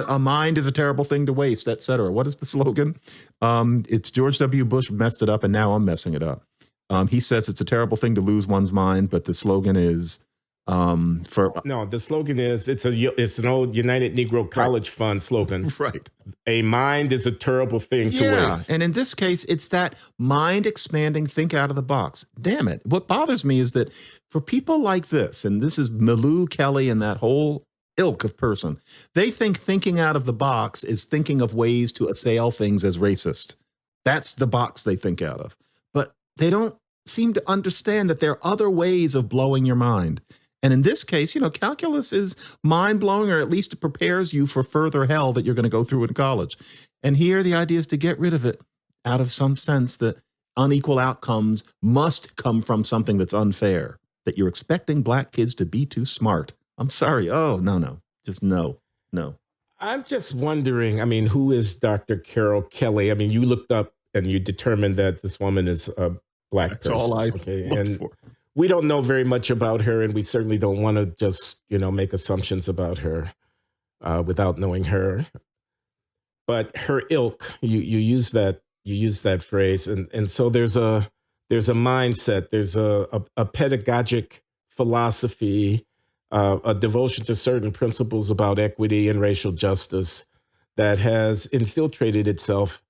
a mind is a terrible thing to waste, et cetera. What is the slogan? It's George W. Bush messed it up, and now I'm messing it up. He says it's a terrible thing to lose one's mind, but the slogan is No, the slogan is it's an old United Negro College Fund slogan. Right. A mind is a terrible thing to waste. And in this case, it's that mind expanding, think out of the box. Damn it. What bothers me is that for people like this, and this is Milou, Kelly, and that whole ilk of person, they think thinking out of the box is thinking of ways to assail things as racist. That's the box they think out of. But they don't seem to understand that there are other ways of blowing your mind. And in this case, calculus is mind-blowing, or at least it prepares you for further hell that you're going to go through in college. And here the idea is to get rid of it out of some sense that unequal outcomes must come from something that's unfair, that you're expecting black kids to be too smart. I'm sorry. Oh, no. Just no. I'm just wondering, who is Dr. Carol Kelly? You looked up and you determined that this woman is a black That's person. all I looked for. We don't know very much about her, and we certainly don't want to just, make assumptions about her without knowing her. But her ilk, you use that phrase, and so there's a mindset, there's a pedagogic philosophy, a devotion to certain principles about equity and racial justice that has infiltrated itself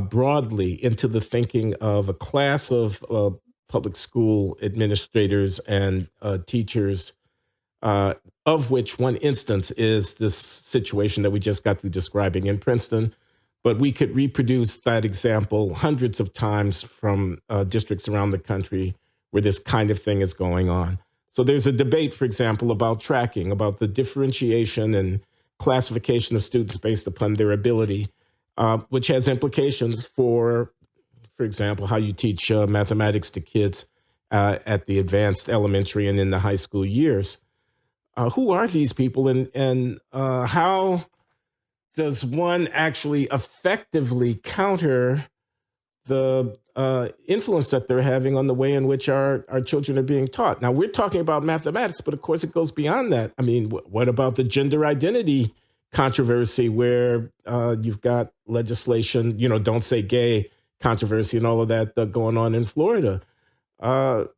broadly into the thinking of a class of public school administrators and teachers, of which one instance is this situation that we just got through describing in Princeton. But we could reproduce that example hundreds of times from districts around the country where this kind of thing is going on. So there's a debate, for example, about tracking, about the differentiation and classification of students based upon their ability, which has implications for example, how you teach mathematics to kids at the advanced elementary and in the high school years. Who are these people, and how does one actually effectively counter the influence that they're having on the way in which our children are being taught? Now, we're talking about mathematics, but of course it goes beyond that. What about the gender identity controversy where you've got legislation, don't say gay controversy and all of that going on in Florida? That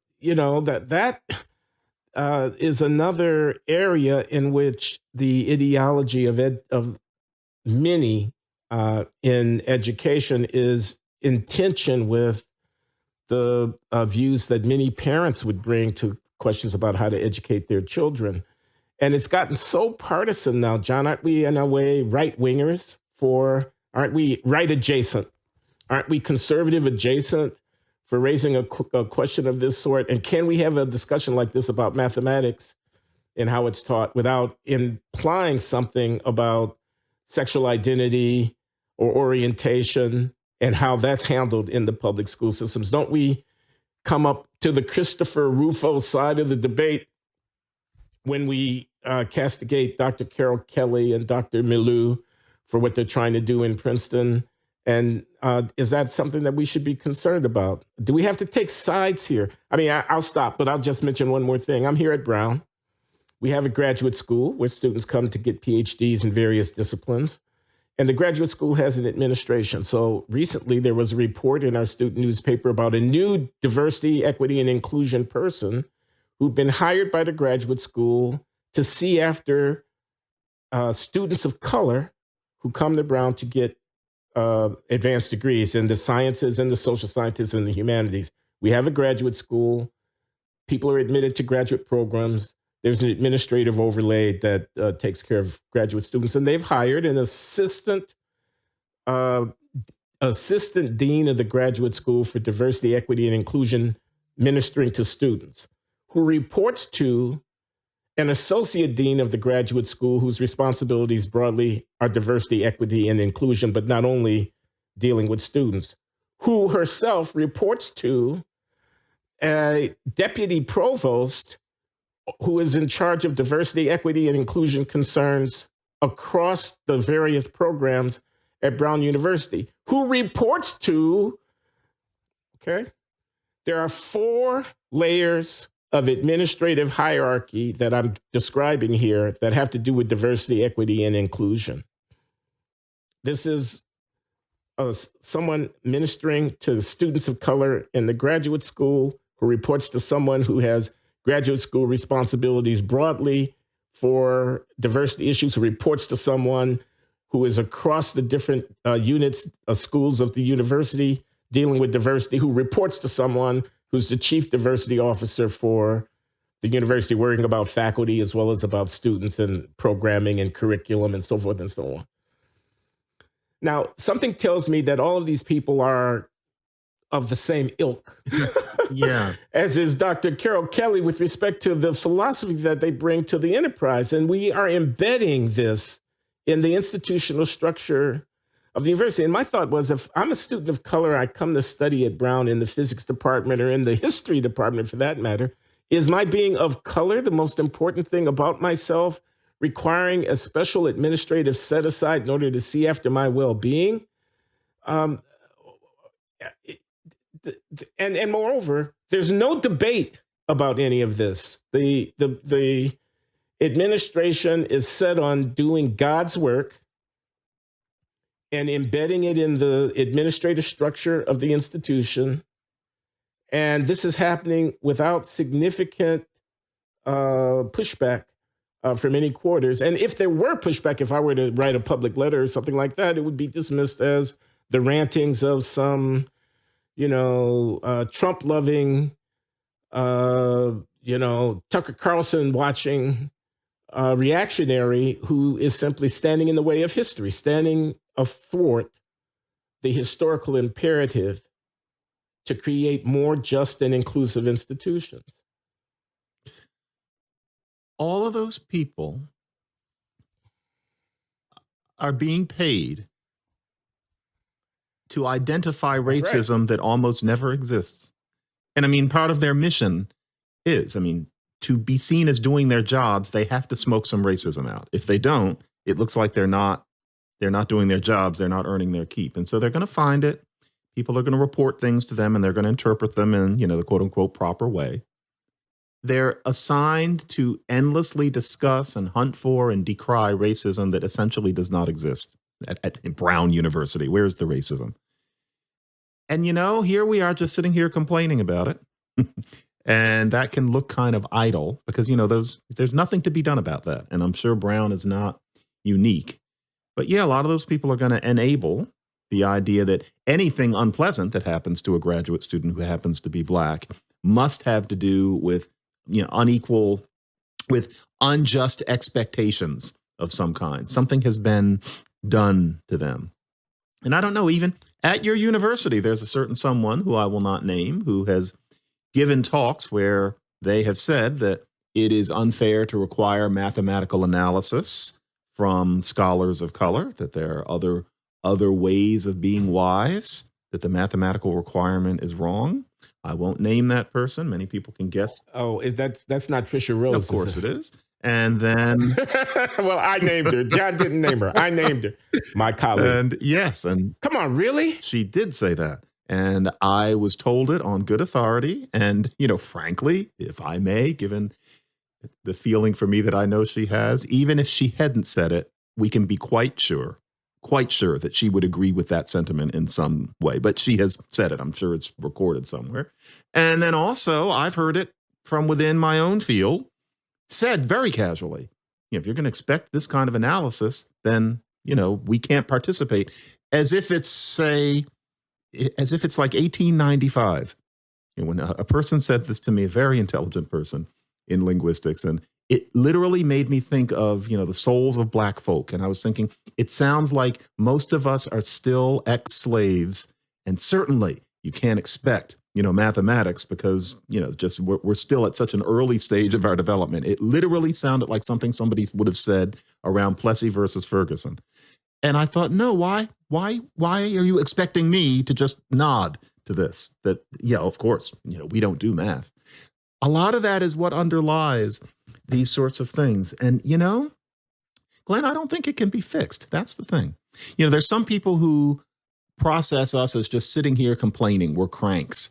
is another area in which the ideology of many in education is in tension with the views that many parents would bring to questions about how to educate their children. And it's gotten so partisan now, John. Aren't we in a way right-wingers? Aren't we right adjacent? Aren't we conservative adjacent for raising a question of this sort? And can we have a discussion like this about mathematics and how it's taught without implying something about sexual identity or orientation and how that's handled in the public school systems? Don't we come up to the Christopher Rufo side of the debate when we castigate Dr. Carol Kelly and Dr. Milou for what they're trying to do in Princeton? And is that something that we should be concerned about? Do we have to take sides here? I'll stop, but I'll just mention one more thing. I'm here at Brown. We have a graduate school where students come to get PhDs in various disciplines. And the graduate school has an administration. So recently there was a report in our student newspaper about a new diversity, equity, and inclusion person who'd been hired by the graduate school to see after students of color who come to Brown to get advanced degrees in the sciences and the social sciences and the humanities. We have a graduate school. People are admitted to graduate programs. There's an administrative overlay that takes care of graduate students, and they've hired an assistant dean of the graduate school for diversity, equity, and inclusion ministering to students, who reports to an associate dean of the graduate school whose responsibilities broadly are diversity, equity, and inclusion, but not only dealing with students, who herself reports to a deputy provost who is in charge of diversity, equity, and inclusion concerns across the various programs at Brown University, who reports to, there are 4 layers of administrative hierarchy that I'm describing here that have to do with diversity, equity, and inclusion. This is someone ministering to students of color in the graduate school who reports to someone who has graduate school responsibilities broadly for diversity issues, who reports to someone who is across the different units, schools of the university dealing with diversity, who reports to someone who's the chief diversity officer for the university, worrying about faculty as well as about students and programming and curriculum and so forth and so on. Now, something tells me that all of these people are of the same ilk. Yeah. As is Dr. Carol Kelly with respect to the philosophy that they bring to the enterprise. And we are embedding this in the institutional structure of the university. And my thought was, if I'm a student of color, I come to study at Brown in the physics department or in the history department for that matter, is my being of color the most important thing about myself, requiring a special administrative set aside in order to see after my well-being? And moreover, there's no debate about any of this. The administration is set on doing God's work and embedding it in the administrative structure of the institution. And this is happening without significant pushback from any quarters. And if there were pushback, if I were to write a public letter or something like that, it would be dismissed as the rantings of some, Trump-loving, Tucker Carlson watching reactionary who is simply standing in the way of history, standing athwart the historical imperative to create more just and inclusive institutions. All of those people are being paid to identify racism that almost never exists. And I mean, part of their mission is, to be seen as doing their jobs, they have to smoke some racism out. If they don't, it looks like they're not doing their jobs, they're not earning their keep. And so they're going to find it. People are going to report things to them and they're going to interpret them in, the quote unquote proper way. They're assigned to endlessly discuss and hunt for and decry racism that essentially does not exist at Brown University. Where's the racism? And, here we are just sitting here complaining about it. And that can look kind of idle because, there's nothing to be done about that. And I'm sure Brown is not unique. But yeah, a lot of those people are going to enable the idea that anything unpleasant that happens to a graduate student who happens to be Black must have to do with unjust expectations of some kind. Something has been done to them. And I don't know, even at your university, there's a certain someone who I will not name who has given talks where they have said that it is unfair to require mathematical analysis from scholars of color, that there are other ways of being wise, that the mathematical requirement is wrong. I won't name that person. Many people can guess. Oh, that's not Trisha Rose. Of course it is. And then, well, I named her. John didn't name her. I named her. My colleague. And yes, and come on, really? She did say that, and I was told it on good authority. And frankly, if I may, given the feeling for me that I know she has, even if she hadn't said it, we can be quite sure that she would agree with that sentiment in some way. But she has said it. I'm sure it's recorded somewhere. And then also, I've heard it from within my own field, said very casually, if you're going to expect this kind of analysis, then, we can't participate, as if it's like 1895. When a person said this to me, a very intelligent person in linguistics, and it literally made me think of, the souls of Black folk. And I was thinking, it sounds like most of us are still ex-slaves. And certainly you can't expect, mathematics because, just we're still at such an early stage of our development. It literally sounded like something somebody would have said around Plessy versus Ferguson. And I thought, no, why are you expecting me to just nod to this? That, yeah, of course, we don't do math. A lot of that is what underlies these sorts of things. And, Glenn, I don't think it can be fixed. That's the thing. There's some people who process us as just sitting here complaining. We're cranks.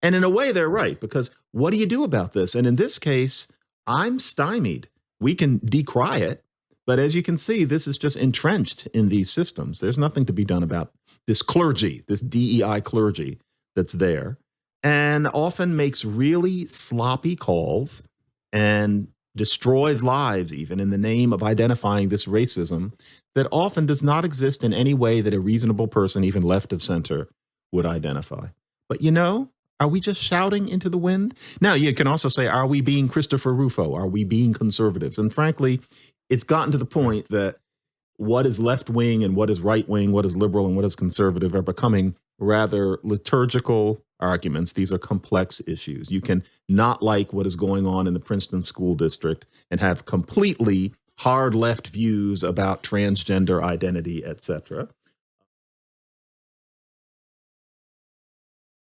And in a way, they're right, because what do you do about this? And in this case, I'm stymied. We can decry it, But as you can see, this is just entrenched in these systems. There's nothing to be done about this clergy, this DEI clergy that's there, and often makes really sloppy calls and destroys lives even in the name of identifying this racism that often does not exist in any way that a reasonable person, even left of center, would identify. But are we just shouting into the wind? Now, you can also say, are we being Christopher Rufo? Are we being conservatives? And frankly, it's gotten to the point that what is left wing and what is right wing, what is liberal and what is conservative are becoming rather liturgical arguments. These are complex issues. You can not like what is going on in the Princeton school district and have completely hard left views about transgender identity, et cetera.